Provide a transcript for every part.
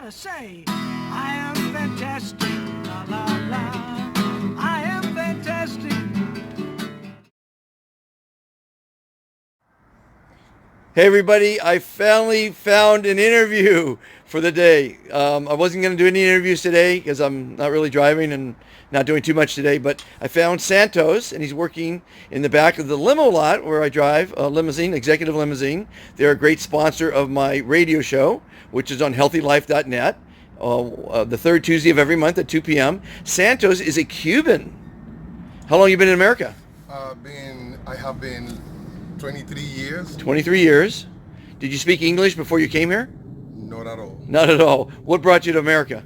gotta say, I am fantastic, la la la, I am fantastic. Hey everybody, I finally found an interview for the day. I wasn't going to do any interviews today because I'm not really driving and not doing too much today, but I found Santos and he's working in the back of the limo lot where I drive a limousine, executive limousine. They're a great sponsor of my radio show, which is on healthylife.net, the third Tuesday of every month at 2 p.m. Santos is a Cuban. How long have you been in America? I have been 23 years. 23 years. Did you speak English before you came here? Not at all. Not at all. What brought you to America?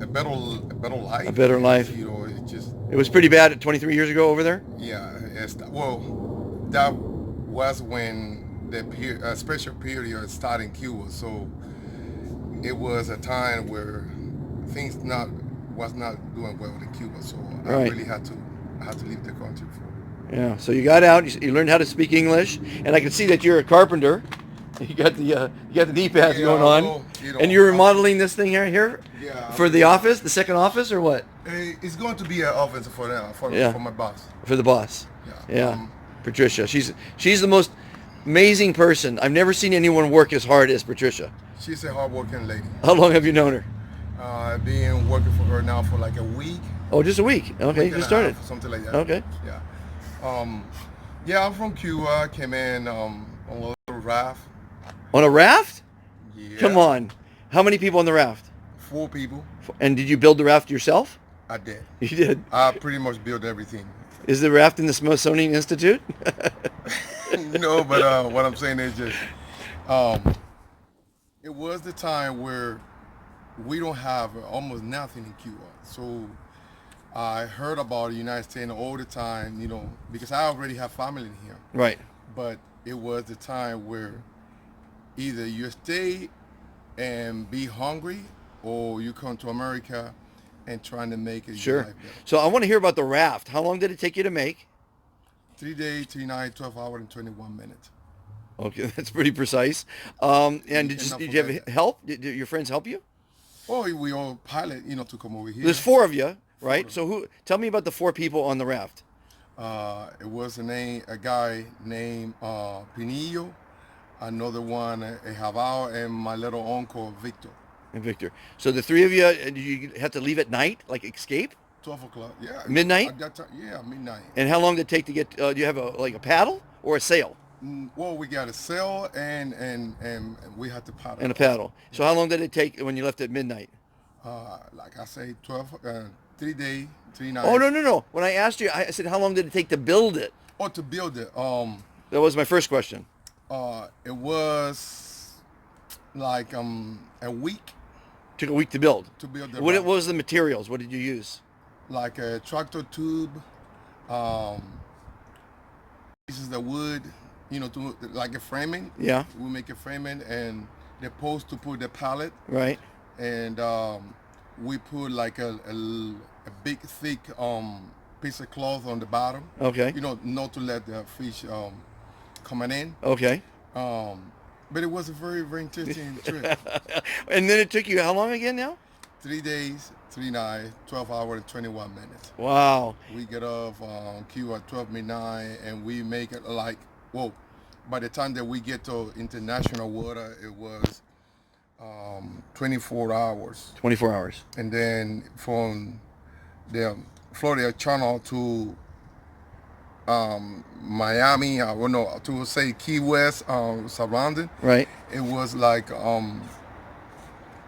A better life. A better life. You know, it just. It was pretty bad 23 years ago over there? Yeah. That was when the special period started in Cuba. So it was a time where things was not doing well in Cuba. So Right. I really had to leave the country for. Yeah. So you got out. You learned how to speak English, and I can see that you're a carpenter. You got the knee pads Yeah, going on, well, you know, and you're remodeling this thing here Yeah. for the office, the second office, or what? It's going to be an office for Yeah. my boss. For the boss. Yeah. Yeah. Patricia. She's the most amazing person. I've never seen anyone work as hard as Patricia. She's a hardworking lady. How long have you known her? I've been working for her now for like a week. Oh, just a week. Okay, week and just a started. half, something like that. Okay. Yeah. Yeah, I'm from Cuba. Came in on a little raft. On a raft? Yeah. Come on. How many people on the raft? 4 people. And did you build the raft yourself? I did. You did. I pretty much built everything. Is the raft in the Smithsonian Institute? No, but what I'm saying is just, it was the time where we don't have almost nothing in Cuba. So I heard about the United States all the time, you know, because I already have family in here. Right. But it was the time where either you stay and be hungry, or you come to America and trying to make it your Sure. life better. So I want to hear about the raft. How long did it take you to make? 3 days, 3 nights, 12 hours, and 21 minutes. Okay, that's pretty precise. And did Enough you have of that. help? Did your friends help you? Oh, we all pilot, you know, to come over here. There's 4 of you, right? So tell me about the 4 people on the raft. It was a guy named Pinillo, another one, Javao, and my little uncle, Victor. And Victor. So the 3 of you, did you have to leave at night, like escape? 12 o'clock, yeah. Midnight? At that time, yeah, midnight. And how long did it take to get, do you have a paddle or a sail? Well, we got a sail and we had to paddle. And a paddle. So how long did it take when you left at midnight? Like I say, 3 days, 3 nights. Oh, no. When I asked you, I said, how long did it take to build it? Oh, to build it, That was my first question. it was like a week Took a week to build. to build the What raft. was the materials? What did you use? Like a tractor tube, pieces of wood, you know, to like a framing. Yeah. We make a framing and the post to put the pallet, Right. and we put like a big thick piece of cloth on the bottom. Okay. You know, not to let the fish coming in. Okay. But it was a very, very interesting trip. And then it took you how long again now? 3 days, 3 nights, 12 hours and 21 minutes. Wow. We get off Cuba at 12 midnight, and we make it like, well, by the time that we get to international water, it was 24 hours. 24 hours. And then from the Florida Channel to Miami, I don't know, to say Key West, surrounding, Right. it was like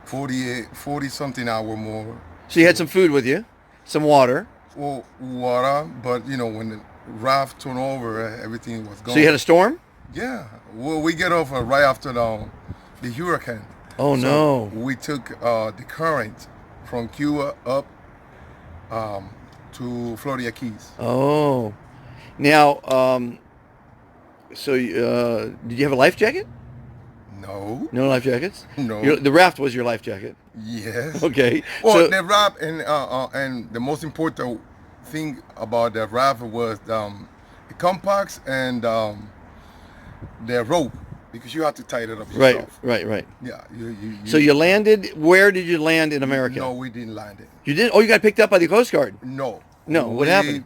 40 something hour more. So you had some food with you, some water. Well, water, but you know, when the raft turned over, everything was gone. So you had a storm? Yeah. Well, we get off right after the hurricane. Oh, So no. we took the current from Cuba up to Florida Keys. Oh. Now, so did you have a life jacket? No. No life jackets? No. The raft was your life jacket. Yes. Okay. Well, So, the raft and the most important thing about the raft was the compacts and the rope. because you have to tie it up Right, yourself. right. Yeah, So you landed. Where did you land in America? No, we didn't land it. You did. Oh, you got picked up by the Coast Guard. No. No, what happened?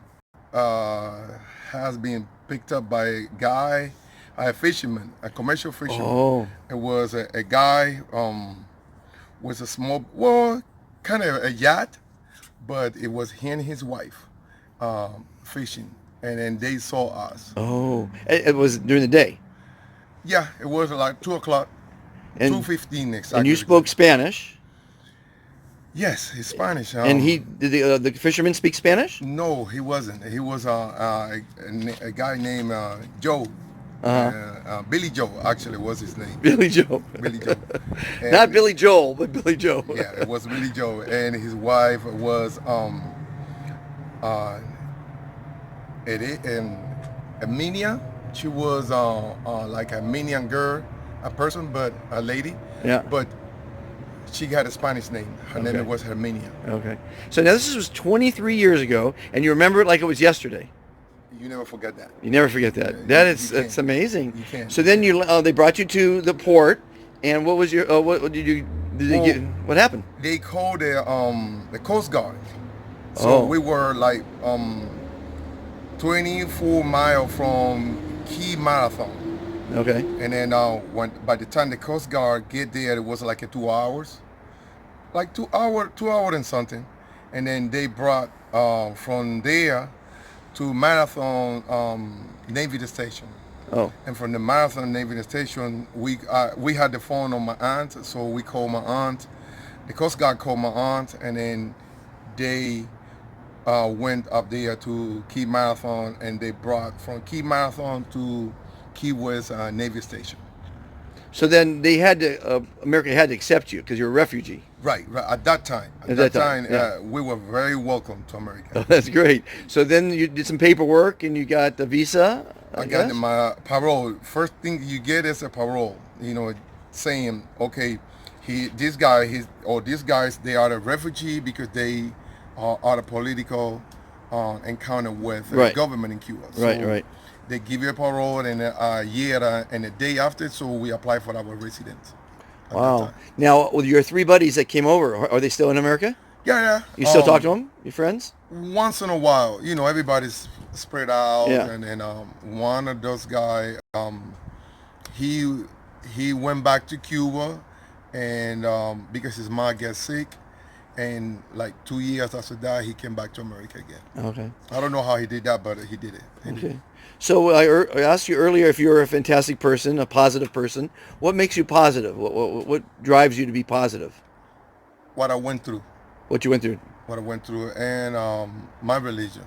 Has been picked up by a guy, a fisherman, a commercial fisherman. Oh. It was a guy with a small, well, kind of a yacht, but it was he and his wife fishing, and then they saw us. Oh, it was during the day. Yeah, it was like 2 o'clock, And 2:15 exactly. and you spoke Spanish. Yes, he's Spanish. And did the fisherman speak Spanish? No, he wasn't. He was a guy named Joe. Billy Joe actually was his name. Billy Joe. Billy Joe. Not Billy Joel, but Billy Joe. Yeah, it was Billy Joe, and his wife was Armenia. She was like a Armenian girl, a person, but a lady. Yeah. But she had a Spanish name. Her name was Herminia. Okay. So now this was 23 years ago, and you remember it like it was yesterday. You never forget that. You never forget that. Yeah, That's amazing. You can't. So then they brought you to the port, and what was your what did you did they get? What happened? They called the Coast Guard. So we were like 24 miles from Key Marathon. Okay. And then by the time the Coast Guard get there, it was like 2 hours, like 2 hour and something. And then they brought from there to Marathon Navy Station. Oh. And from the Marathon Navy Station, we had the phone on my aunt, so we called my aunt. The Coast Guard called my aunt, and then they went up there to Key Marathon, and they brought from Key Marathon to Key West Navy Station. So then they had to America had to accept you because you're a refugee. Right. At that time. At that time, we were very welcome to America. Oh, that's great. So then you did some paperwork and you got the visa. I got my parole. First thing you get is a parole. Saying, okay, these guys, they are a refugee because they are a political encounter with the government in Cuba. So Right. They give you a parole and a year and a day after, so we apply for our residence. Wow. Now, with your 3 buddies that came over, are they still in America? Yeah. You still talk to them, your friends? Once in a while. Everybody's spread out. Yeah. And then one of those guys, he went back to Cuba, and because his mom got sick, and like 2 years after that, he came back to America again. Okay. I don't know how he did that, but he did it. Okay. So I asked you earlier if you're a fantastic person, a positive person. What makes you positive? What drives you to be positive? What I went through. What you went through? What I went through, and my religion.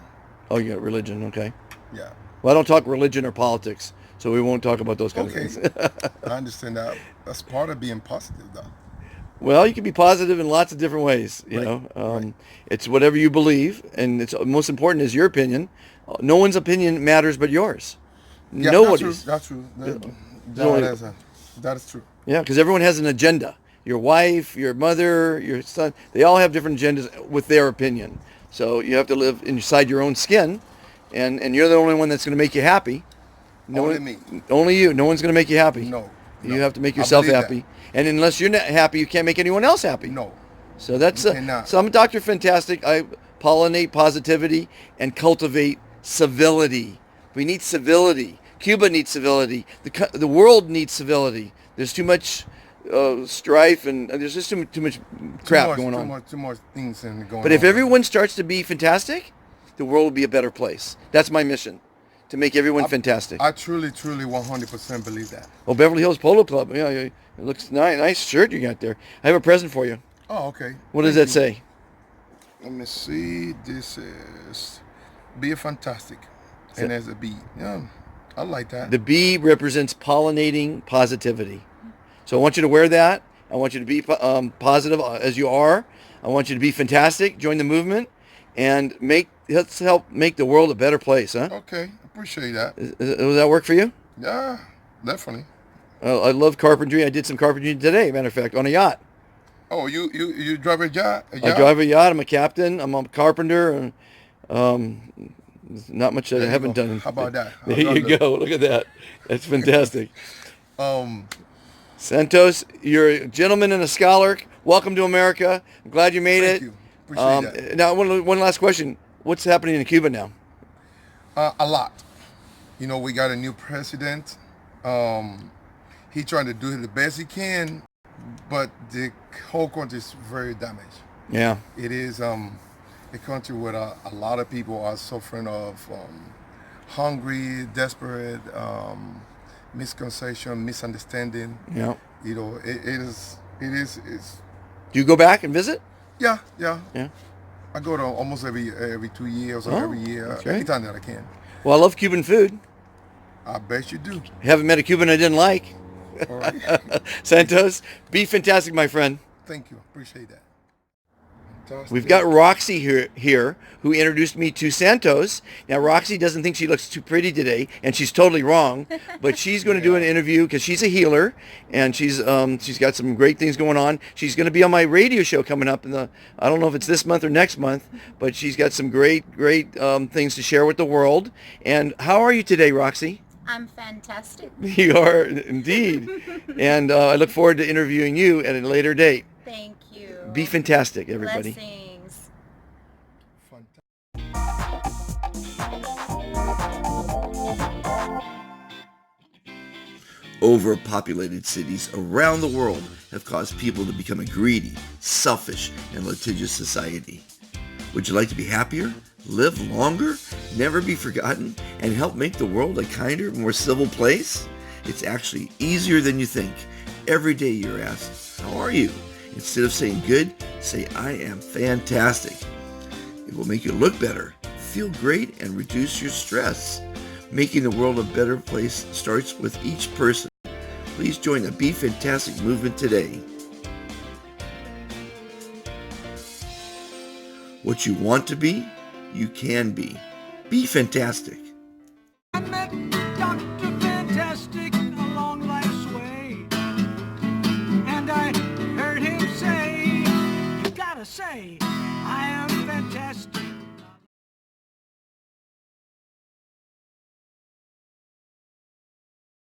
Oh, you got religion. Okay. Yeah. Well, I don't talk religion or politics, so we won't talk about those kind of things. I understand that. That's part of being positive, though. Well, you can be positive in lots of different ways. You know, it's whatever you believe, and it's most important is your opinion. No one's opinion matters but yours. Yeah, Nobody's. That's true. That is true. Yeah, because everyone has an agenda. Your wife, your mother, your son, they all have different agendas with their opinion. So you have to live inside your own skin, and you're the only one that's going to make you happy. Only me. Only you. No one's going to make you happy. No. You have to make yourself happy. And unless you're not happy, you can't make anyone else happy. No. So that's so I'm Dr. Fantastic. I pollinate positivity and cultivate civility. We need civility. Cuba needs civility. The world needs civility. There's too much strife, and there's just too much crap going on. Too much things going on. But if everyone starts to be fantastic, the world will be a better place. That's my mission, to make everyone fantastic. I truly 100% believe that. Oh, Beverly Hills Polo Club. Yeah, it looks nice. Nice shirt you got there. I have a present for you. Oh, okay. What does that say? Let me see. This is be fantastic, and there's a bee. Yeah, I like that. The bee represents pollinating positivity. So I want you to wear that. I want you to be positive as you are. I want you to be fantastic. Join the movement, and let's help make the world a better place, huh? Okay, appreciate that. Does that work for you? Yeah, definitely. I love carpentry. I did some carpentry today, matter of fact, on a yacht. Oh, you drive a yacht? I drive a yacht. I'm a captain. I'm a carpenter, and not much I haven't done. How about that? There you go. Look at that. That's fantastic. Um, Santos, you're a gentleman and a scholar. Welcome to America. I'm glad you made Thank it. you. Appreciate that. Now, one last question. What's happening in Cuba now? A lot. You know, we got a new president. He trying to do the best he can, but the whole country is very damaged. Yeah. It is a country where a lot of people are suffering of hungry, desperate, misconception, misunderstanding. Yeah. You know, it's Do you go back and visit? yeah. Yeah. I go to almost every 2 years or Oh, every year, that's great. anytime that I can. Well, I love Cuban food. I bet you do. Haven't met a Cuban I didn't like. All right. Santos, be fantastic, my friend. Thank you. Appreciate that. Fantastic. We've got Roxy here who introduced me to Santos. Now, Roxy doesn't think she looks too pretty today, and she's totally wrong. But she's going to do an interview because she's a healer, and she's got some great things going on. She's going to be on my radio show coming up I don't know if it's this month or next month, but she's got some great things to share with the world. And how are you today, Roxy? I'm fantastic. You are indeed. And I look forward to interviewing you at a later date. Thank you. Be fantastic, everybody. Blessings. Overpopulated cities around the world have caused people to become a greedy, selfish, and litigious society. Would you like to be happier, live longer, never be forgotten, and help make the world a kinder, more civil place? It's actually easier than you think. Every day you're asked, how are you? Instead of saying good, say I am fantastic. It will make you look better, feel great, and reduce your stress. Making the world a better place starts with each person. Please join the Be Fantastic movement today. What you want to be, you can be. Be fantastic.